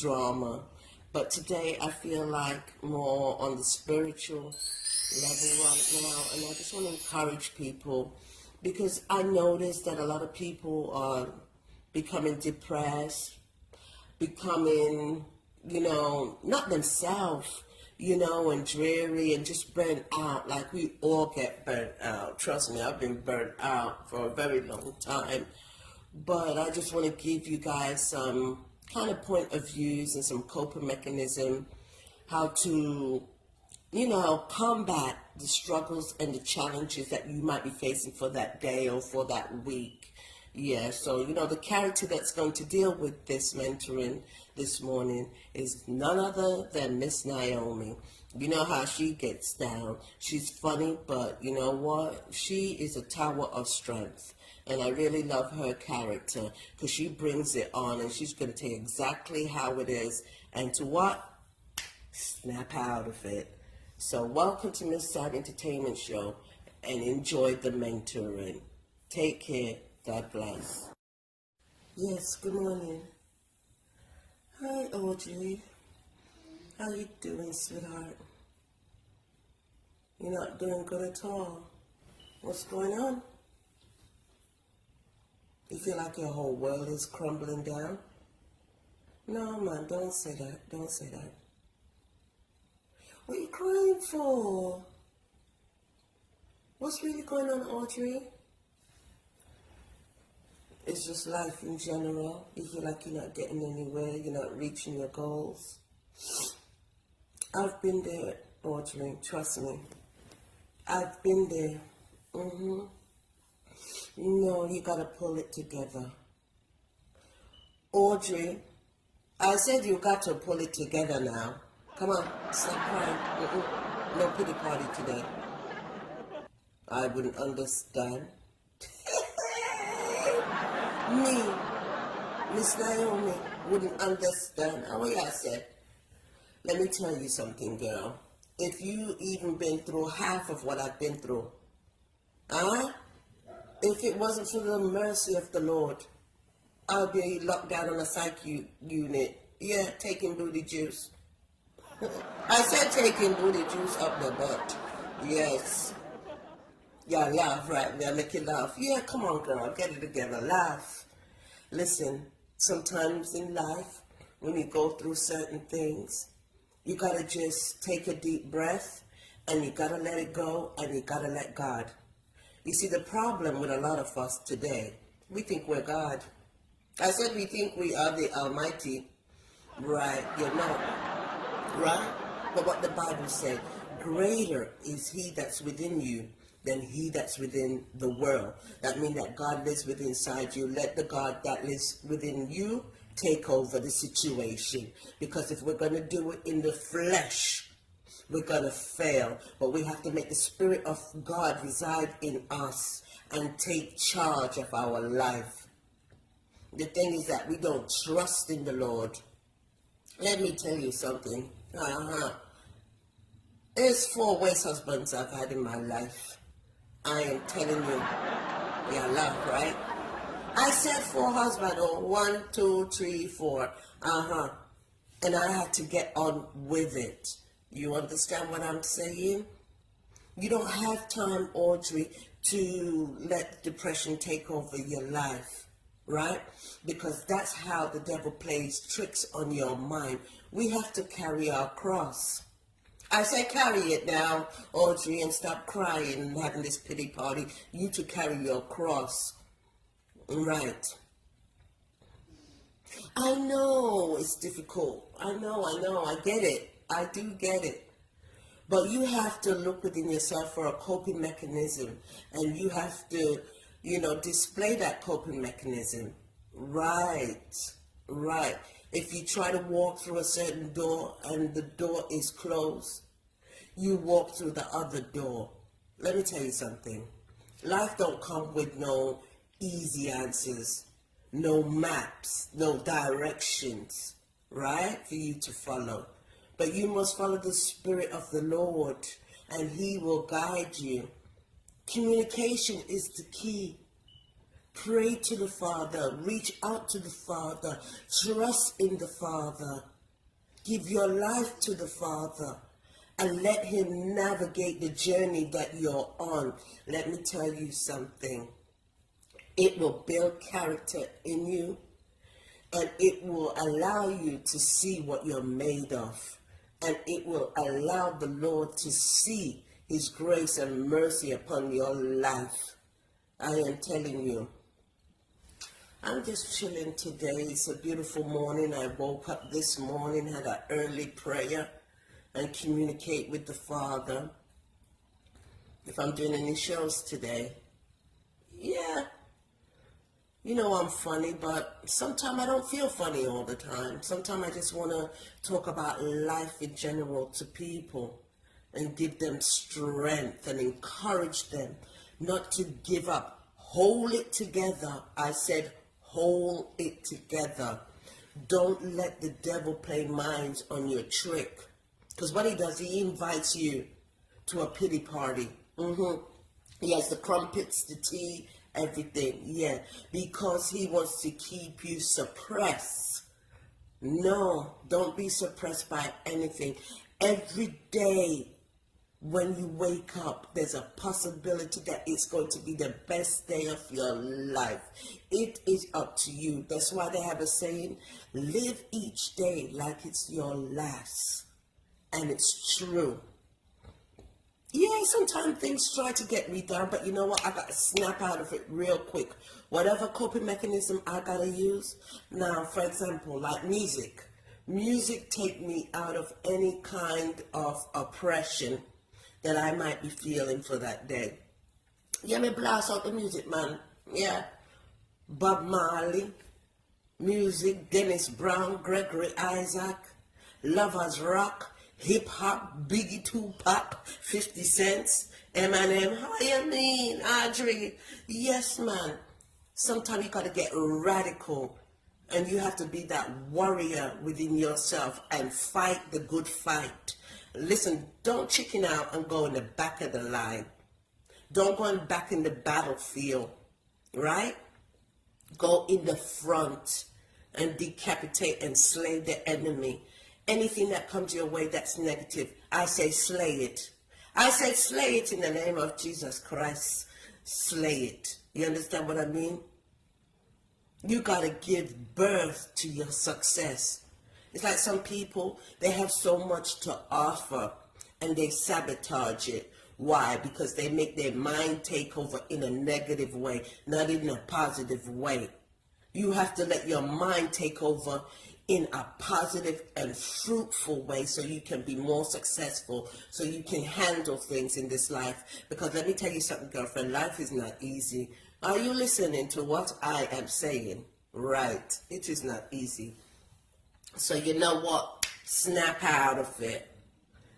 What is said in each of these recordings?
drama. But today I feel like more on the spiritual level right now, and I just want to encourage people, because I noticed that a lot of people are becoming depressed, becoming, not themselves, and dreary and just burnt out. Like, we all get burnt out. Trust me, I've been burnt out for a very long time. But I just want to give you guys some kind of point of views and some coping mechanism, how to, combat the struggles and the challenges that you might be facing for that day or for that week. Yeah, so, the character that's going to deal with this mentoring this morning is none other than Miss Naomi. You know how she gets down. She's funny, but you know what? She is a tower of strength. And I really love her character because she brings it on, and she's going to take exactly how it is and to what? Snap out of it. So welcome to Miss Sad Entertainment Show, and enjoy the mentoring. Take care. God bless. Yes, good morning. Hi, Audrey. How you doing, sweetheart? You're not doing good at all. What's going on? You feel like your whole world is crumbling down? No, man, don't say that. Don't say that. What are you crying for? What's really going on, Audrey? It's just life in general. You feel like you're not getting anywhere, you're not reaching your goals. I've been there, Audrey, trust me. I've been there. No, you gotta pull it together. Audrey, I said you got to pull it together now. Come on, stop crying. No pity party today. I wouldn't understand. Me, Miss Naomi, wouldn't understand. Oh, yeah, I said. Let me tell you something, girl. If you even been through half of what I've been through, if it wasn't for the mercy of the Lord, I'll be locked down on a psych unit. Yeah, taking booty juice. I said taking booty juice up the butt. Yes. Yeah, laugh right there. Make you laugh. Yeah, come on, girl. Get it together. Laugh. Listen, sometimes in life, when you go through certain things, you got to just take a deep breath, and you got to let it go, and you got to let God. You see, the problem with a lot of us today, we think we're God. I said we think we are the Almighty. Right, you're not. Right? But what the Bible said, greater is He that's within you than he that's within the world. That means that God lives within inside you. Let the God that lives within you take over the situation. Because if we're going to do it in the flesh, we're going to fail. But we have to make the Spirit of God reside in us and take charge of our life. The thing is that we don't trust in the Lord. Let me tell you something. There's 4 waste husbands I've had in my life. I am telling you. Yeah, laugh, right? I said 4 husbands, or 1, 2, 3, 4. And I had to get on with it. You understand what I'm saying? You don't have time, Audrey, to let depression take over your life, right? Because that's how the devil plays tricks on your mind. We have to carry our cross. I say carry it now, Audrey, and stop crying and having this pity party. You to carry your cross. Right. I know it's difficult. I know. I get it. I do get it. But you have to look within yourself for a coping mechanism. And you have to, display that coping mechanism. Right. If you try to walk through a certain door and the door is closed, you walk through the other door. Let me tell you something. Life don't come with no easy answers, no maps, no directions, right, for you to follow. But you must follow the Spirit of the Lord, and He will guide you. Communication is the key. Pray to the Father. Reach out to the Father. Trust in the Father. Give your life to the Father and let him navigate the journey that you're on. Let me tell you something. It will build character in you, and it will allow you to see what you're made of. And it will allow the Lord to see his grace and mercy upon your life. I am telling you. I'm just chilling today. It's a beautiful morning. I woke up this morning, had an early prayer, and communicate with the Father. If I'm doing any shows today, yeah. You know I'm funny, but sometimes I don't feel funny all the time. Sometimes I just want to talk about life in general to people and give them strength and encourage them not to give up. Hold it together. I said hold it together. Don't let the devil play minds on your trick. Because what he does, he invites you to a pity party. He has the crumpets, the tea, everything. Yeah, because he wants to keep you suppressed. No, don't be suppressed by anything. Every day when you wake up, there's a possibility that it's going to be the best day of your life. It is up to you. That's why they have a saying, live each day like it's your last. And it's true. Yeah, sometimes things try to get me down, but you know what? I got to snap out of it real quick. Whatever coping mechanism I got to use. Now, for example, like music. Music take me out of any kind of oppression that I might be feeling for that day. Yeah, me blast out the music, man. Yeah. Bob Marley, music, Dennis Brown, Gregory Isaac, Lovers Rock, hip hop, Biggie, Tupac, 50 Cent, Eminem. How you mean, Audrey? Yes, man. Sometimes you got to get radical, and you have to be that warrior within yourself and fight the good fight. Listen, don't chicken out and go in the back of the line. Don't go back in the battlefield, right? Go in the front and decapitate and slay the enemy. Anything that comes your way that's negative, I say slay it. I say slay it in the name of Jesus Christ. Slay it. You understand what I mean? You got to give birth to your success. It's like some people, they have so much to offer and they sabotage it. Why? Because they make their mind take over in a negative way, not in a positive way. You have to let your mind take over in a positive and fruitful way so you can be more successful, so you can handle things in this life. Because let me tell you something, girlfriend, life is not easy. Are you listening to what I am saying? Right. It is not easy. So you know what? Snap out of it.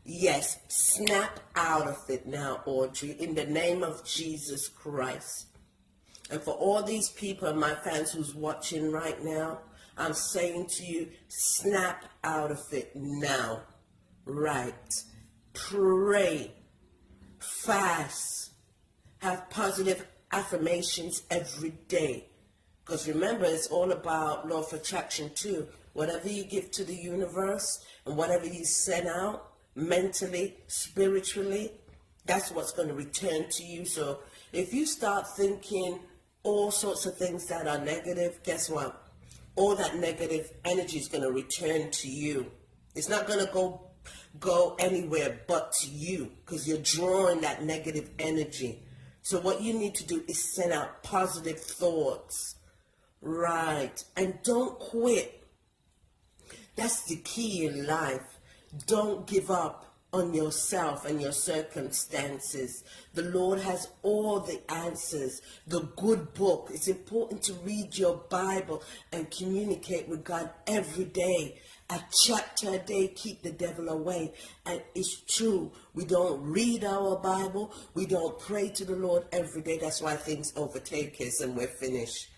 Yes, snap out of it now, Audrey, in the name of Jesus Christ. And for all these people, my fans who's watching right now, I'm saying to you, snap out of it now. Right. Pray. Fast. Have positive affirmations every day. Because remember, it's all about law of attraction too. Whatever you give to the universe and whatever you send out, mentally, spiritually, that's what's going to return to you. So if you start thinking all sorts of things that are negative, guess what? All that negative energy is going to return to you. It's not going to go anywhere but to you, because you're drawing that negative energy. So what you need to do is send out positive thoughts. Right. And don't quit. That's the key in life. Don't give up on yourself and your circumstances. The Lord has all the answers. The good book. It's important to read your Bible and communicate with God every day. A chapter a day, keep the devil away. And it's true. We don't read our Bible. We don't pray to the Lord every day. That's why things overtake us and we're finished.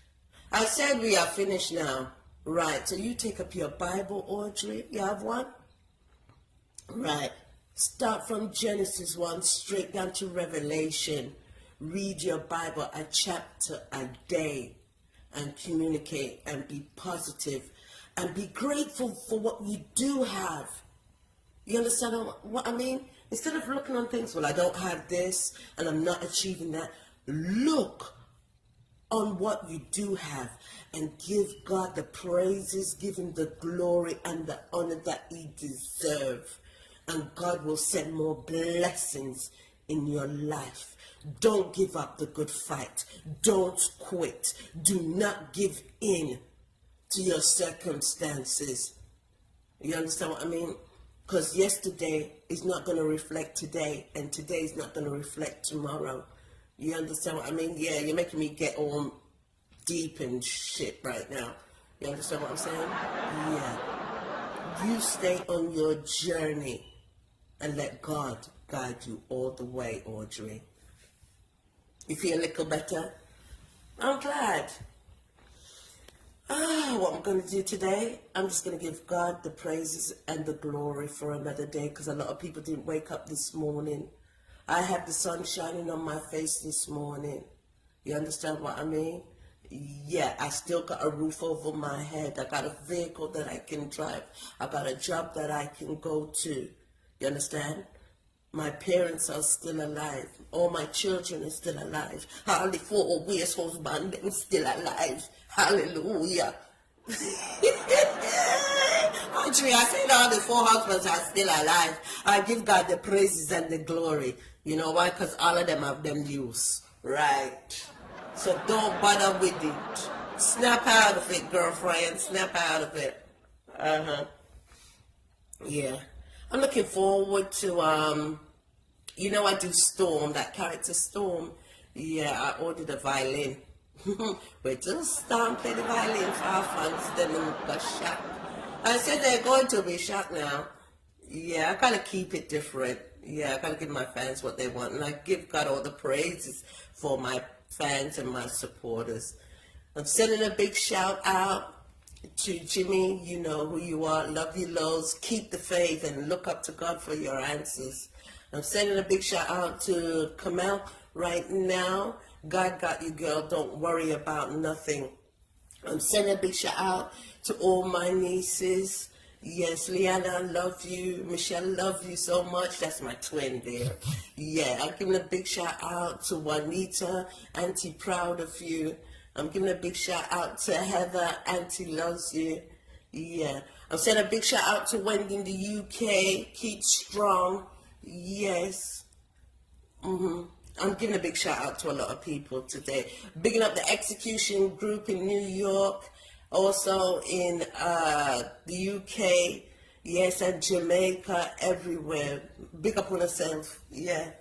I said we are finished now. Right. So you take up your Bible, Audrey. You have one? Right. Start from Genesis 1 straight down to Revelation. Read your Bible a chapter a day and communicate and be positive and be grateful for what you do have. You understand what I mean? Instead of looking on things, well, I don't have this and I'm not achieving that, look on what you do have and give God the praises, give him the glory and the honor that he deserves. And God will send more blessings in your life. Don't give up the good fight. Don't quit. Do not give in to your circumstances. You understand what I mean? Because yesterday is not going to reflect today, and today is not going to reflect tomorrow. You understand what I mean? Yeah, you're making me get all deep and shit right now. You understand what I'm saying? Yeah. You stay on your journey and let God guide you all the way, Audrey. You feel a little better? I'm glad. What I'm going to do today, I'm just going to give God the praises and the glory for another day, because a lot of people didn't wake up this morning. I had the sun shining on my face this morning. You understand what I mean? Yeah, I still got a roof over my head. I got a vehicle that I can drive. I got a job that I can go to. You understand? My parents are still alive. All my children are still alive. Only 4 years husband them still alive. Hallelujah. Audrey, I said all the 4 husbands are still alive. I give God the praises and the glory. You know why? Because all of them have them use. Right. So don't bother with it. Snap out of it, girlfriend. Snap out of it. Yeah. I'm looking forward to, you know, I do Storm, that character Storm. Yeah, I ordered a violin. We just play the violin for our fans, then we got shocked. I said they're going to be shocked now. Yeah, I gotta keep it different. Yeah, I gotta give my fans what they want, and I give God all the praises for my fans and my supporters. I'm sending a big shout out to Jimmy. You know who you are. Love you loads. Keep the faith and look up to God for your answers. I'm sending a big shout out to Kamel right now. God got you, girl. Don't worry about nothing. I'm sending a big shout out to all my nieces. Yes, Liana, I love you. Michelle, love you so much. That's my twin there. Yeah, I'm giving a big shout out to Juanita. Auntie, proud of you. I'm giving a big shout out to Heather. Auntie loves you. Yeah. I'm sending a big shout out to Wendy in the UK. Keep strong. Yes. I'm giving a big shout out to a lot of people today. Bigging up the Execution Group in New York. Also in the UK. Yes, and Jamaica, everywhere. Big up on yourself. Yeah.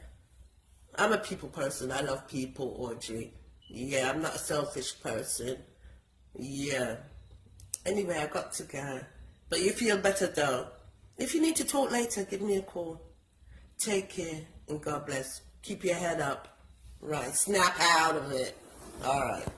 I'm a people person. I love people, Audrey. Yeah, I'm not a selfish person. Yeah. Anyway, I got to go. But you feel better though. If you need to talk later, give me a call. Take care and God bless. Keep your head up. Right. Snap out of it. All right.